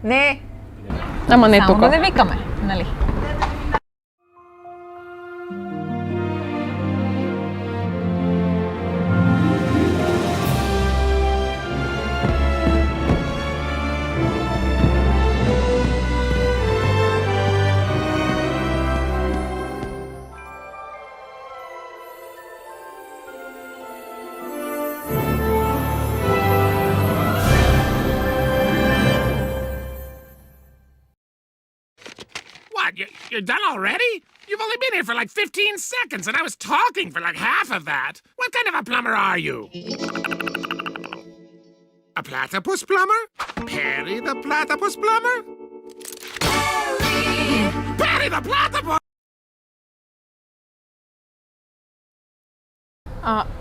Не. Ама не Само тук. да не викаме, нали? What? You're done already? You've only been here for like 15 seconds, and I was talking for like half of that. What kind of a plumber are you? A platypus plumber? Perry the platypus plumber? Perry the platypus!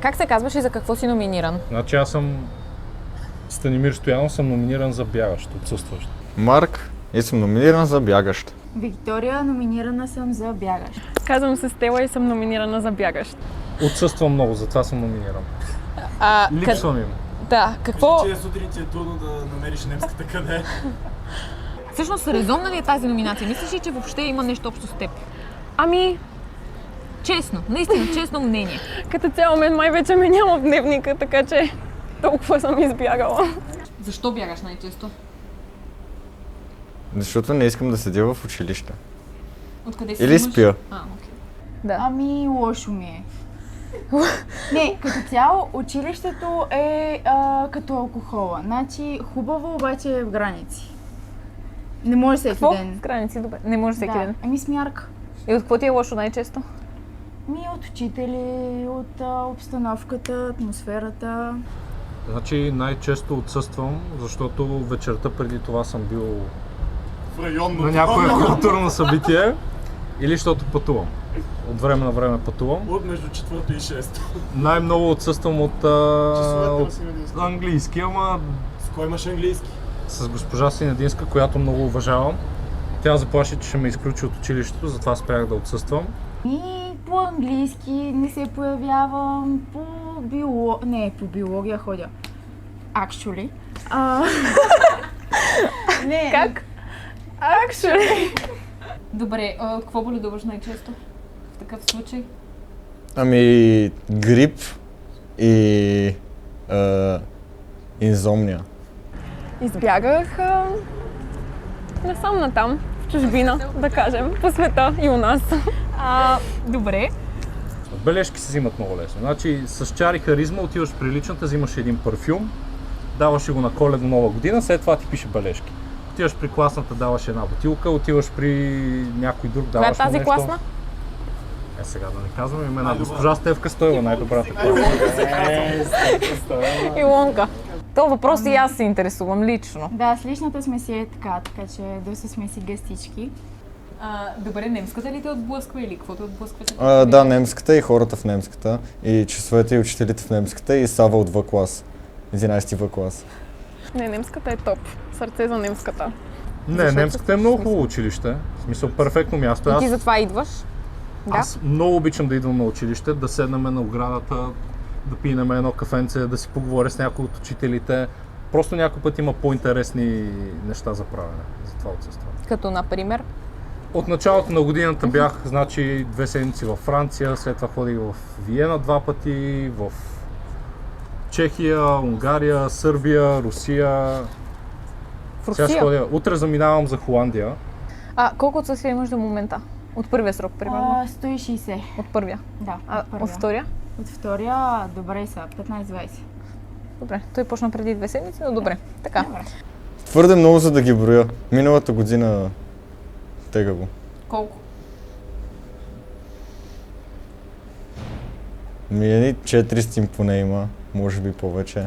Как се казваш и за какво си номиниран? Значи аз съм Станимир Стоянов, съм номиниран за бягащ, отсъстващ. Марк и съм номиниран за бягащ. Виктория, номинирана съм за бягащ. Казвам се Стела и съм номинирана за бягащ. Отсъствам много, затова съм номиниран. Липсвам им. Да, какво... Че сутрин ти е трудно да намериш немската къде. Всъщност, резонна ли е тази номинация? Мислиш ли, че въобще има нещо общо с теб? Ами, Честно, наистина, честно мнение. като цяло мен май вече ме няма в дневника, така че толкова съм избягала. Защо бягаш най-често? Защото не искам да седя в училище. Откъде си Или имаш? спя. Окей. Ами, лошо ми е. Не, като цяло училището е като алкохола. Значи, хубаво, обаче е в граници. Не може всеки Какво? ден. В граници, добре. Не може всеки ден. Ами с мярка. И от какво ти е лошо най-често? Ми от учители, от обстановката, атмосферата. Значи най-често отсъствам, защото вечерта преди това съм бил В районно. на някое културно събитие или защото пътувам. От време на време пътувам. От между четвърто и шесто. Най-много отсъствам от Часовете си медицински. английски, ама С кой имаш английски? с госпожа Синединска, която много уважавам. Тя заплаши, че ще ме изключи от училището, затова спрях да отсъствам. И по английски не се появявам, по биология ходя. Actually. Не. Как? Actually. Добре, какво боледуваш най-често в такъв случай? Ами, грип и инзомния. Избягах насам натам, в чужбина, да кажем, по света и у нас. Добре. Бележки се взимат много лесно. Значи с чар и харизма отиваш при личната, взимаш един парфюм, даваш го на Коледа Нова година, след това ти пише бележки. Отиваш при класната, даваш една бутилка, отиваш при някой друг, Коя е даваш му тази нещо. класна? Сега да не казвам имена. Госпожа Стевка Стоева, най-добрата класна. Илонка. То въпрос и аз се интересувам лично. Да, с личната сме си е така че доста сме си гъстички. Добре, немската ли те отблъсква или какво те отблъсква? Да, немската и хората в немската, и часовете и учителите в немската и Сава от В клас, 11 В клас. Не, немската е топ. Сърце за немската. Не, немската е много хубаво училище. В смисъл, перфектно място. И ти затова идваш? Да. Аз много обичам да идвам на училище, да седнем на оградата, да пинем едно кафенце, да си поговоря с някой от учителите. Просто някой път има по-интересни неща за правене. Затова отсъствам. Като, например? От началото на годината бях, значи, 2 седмици във Франция, след това ходих в Виена 2 пъти, в Чехия, Унгария, Сърбия, Русия. В Сега ще Русия? ходя. Утре заминавам за Холандия. Колко отсъствия имаш до момента? От първия срок, примерно? 160. От първия? Да, От първия. втория? От втория, добре са, 15-20. Добре, той почна преди 2 седмици, но добре. Така. Добре. Твърде много за да ги броя. Миналата година тегаво. Колко? Ми 400 поне има, може би повече.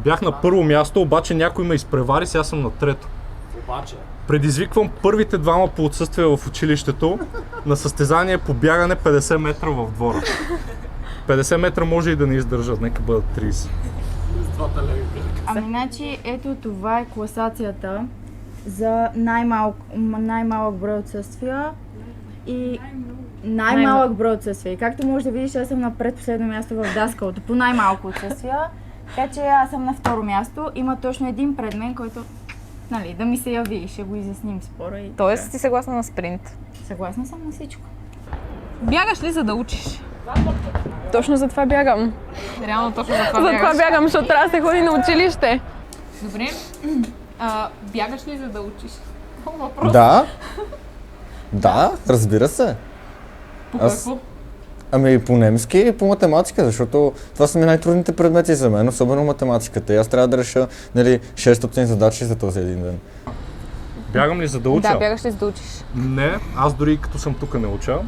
Бях на първо място, обаче някой ме изпревари, сега съм на трето. Обаче. Предизвиквам първите двама по отсъствие в училището на състезание по бягане 50 метра в двора. 50 метра може и да не издържат, нека бъдат 30. С двата леви кръка. Ами, значи, ето това е класацията за най-малък брой отсъствия и най-малък брой отсъствия. И както можеш да видиш, аз съм на предпоследно място в даскалото по най-малко отсъствия, така че аз съм на второ място. Има точно един пред мен, който нали, да ми се яви и ще го изясним спора. И Тоест си съгласна на спринт. съгласна съм на всичко. Бягаш ли за да учиш? Точно за това бягам. Реално точно за това За това бягаш. бягам, защото трябва да се ходи на училище. Добре. Бягаш ли за да учиш? Въпрос. Да. Да, разбира се. По Аз- какво? Ами по немски и по математика, защото това са ми най-трудните предмети за мен, особено математиката. И аз трябва да реша, нали, 600 задачи за този един ден. Бягам ли за да уча? Да, бягаш ли за да учиш? Не, аз дори като съм тук не уча,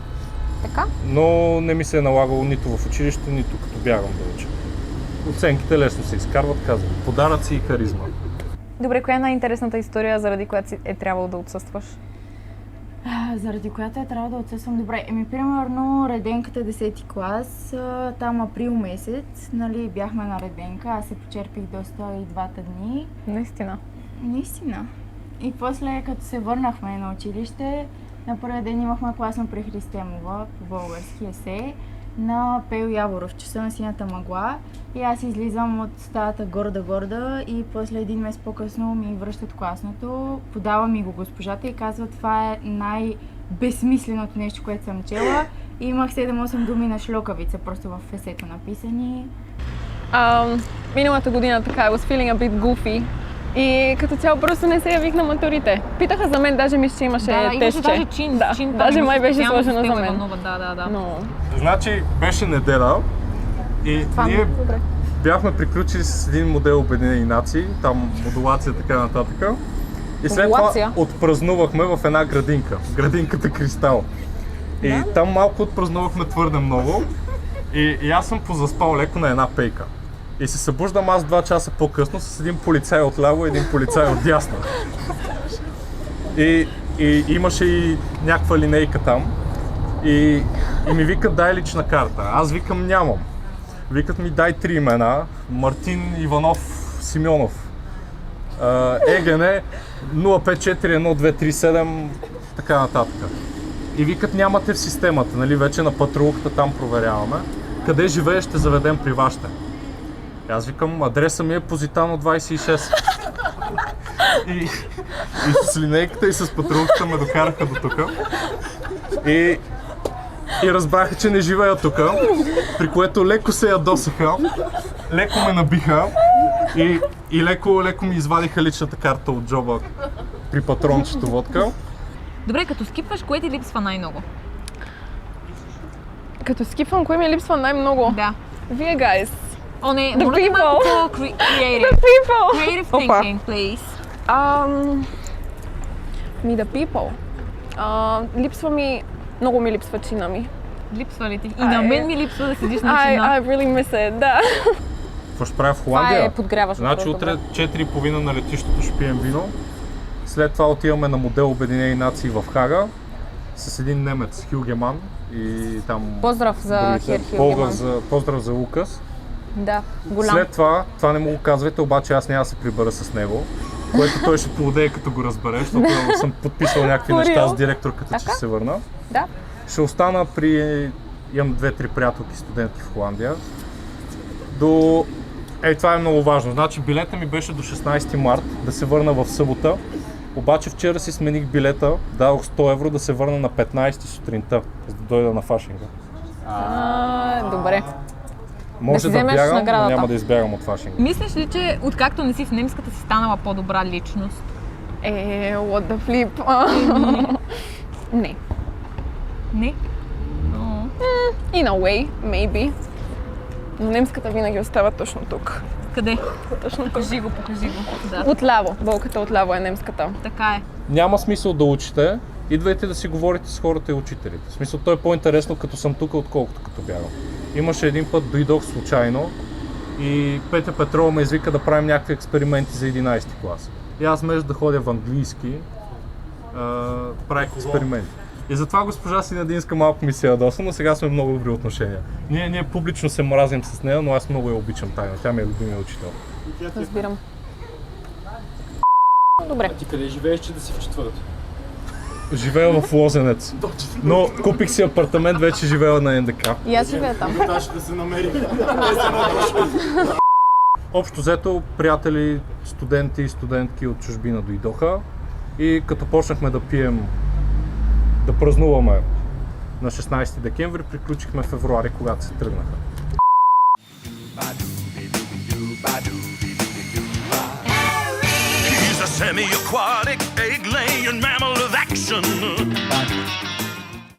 Така? но не ми се е налагало нито в училище, нито като бягам да уча. Оценките лесно се изкарват, казвам. Подаръци и харизма. Добре, коя е най-интересната история, заради която си е трябвало да отсъстваш? Заради която е трябва да отсъствам добре. Примерно, реденката 10-ти клас, там април месец, нали, бяхме на реденка, аз се почерпих доста и двата дни. Наистина. Наистина. И после, като се върнахме на училище, на първия ден имахме класно при Христемова по български есе на Пейо Яворов, часа на синята мъгла. И аз излизам от стаята горда и после един месец по-късно ми връщат класното, подава ми го госпожата и казва, това е най-безсмисленото нещо, което съм чела. И имах 7-8 думи на шлокавица, просто в есето написани. Миналата година така, I was feeling a bit goofy. И като цяло просто не се явих на матурите. Питаха за мен, даже мисля, че имаше Имаше тестче. даже чин. Да, чин даже май беше специална сложено за система мен. нова, да. Но... Значи беше неделя и ние Добре. бяхме приключили с един модел Обединени нации, там модулация и така нататък. И след Модулация? това отпразнувахме в една градинка, градинката Кристал. И там малко отпразнувахме твърде много и аз съм позаспал леко на една пейка. И се събуждам аз 2 часа по-късно с един полицай от ляво и един полицай от дясно. И имаше и някаква линейка там. И ми викат, дай лична карта. Аз викам, нямам. Викат ми, дай 3 имена. Мартин Иванов Симеонов. ЕГН 05411237, така нататък. И викат, нямате в системата, нали, вече на патрулката там проверяваме. Къде живее, ще заведем при вашите. И аз викам, адреса ми е Позитано 26. И с линейката и с патрулката ме докараха до тук. И разбраха, че не живея тук, при което леко се ядосаха, леко ме набиха и леко ми извадиха личната карта от джоба при патрончето водка. Добре, като скипваш, кое ти липсва най-много? Като скипвам, кое ми липсва най-много? Да. Вие, guys. О, не, The моля ти малко people. по-creative. People! Creative Опа. thinking, please. The people. Много ми липсва чина ми. Липсва ли ти? И на мен ми липсва да седиш на чина. I really miss it, да. Какво ще правя в Това Холандия? е подгряващо. Значи утре 4:30 на летището ще пием вино. След това отиваме на модел Обединени нации в Хага с един немец, Хюгеман и там... Поздрав за другите. Хер Хюгеман. Поздрав за Лукас. Да, голям. След това не му го казвайте, обаче аз няма да се прибера с него, което той ще поудее като го разбере, защото съм подписал някакви For неща real? с директорката, че ще се върна. Да. Ще остана имам 2-3 приятелки студентки в Холандия. Това е много важно. Значи билета ми беше до 16 март да се върна в събота. Обаче вчера си смених билета, дадох 100 евро да се върна на 15 сутринта, за да дойда на фашинга. Добре. Може си да вземеш бягам, но наградата. няма да избягам от фашинга. Мислиш ли, че откакто не си в немската си станала по-добра личност? What the flip? Не. Не? In a way, maybe. Но немската винаги остава точно тук. Къде? Точно тук. Покажи го. Да. Отляво. Болката отляво е немската. Така е. Няма смисъл да учите, идвайте да си говорите с хората и учителите. В смисъл, то е по-интересно като съм тук, отколкото като бягам. Имаше един път, дойдох случайно и Петя Петрова ме извика да правим някакви експерименти за 11 клас. И аз вместо да ходя в английски, правих експерименти. И затова госпожа Синадинска малко ми се ядоса, но сега сме в много добри отношения. Ние публично се мразим с нея, но аз много я обичам тайно. Тя ми е любимия учител. Разбирам. Добре. А ти къде живееш, че да си в четвърто? Живея в Лозенец, но купих си апартамент, вече живея на НДК. И аз живея там. Тази да се намери. Общо взето, приятели, студенти и студентки от чужбина дойдоха и като почнахме да пием, да празнуваме на 16 декември, приключихме в февруари, когато се тръгнаха. He's a semi-aquatic, egg-laying mammal of action.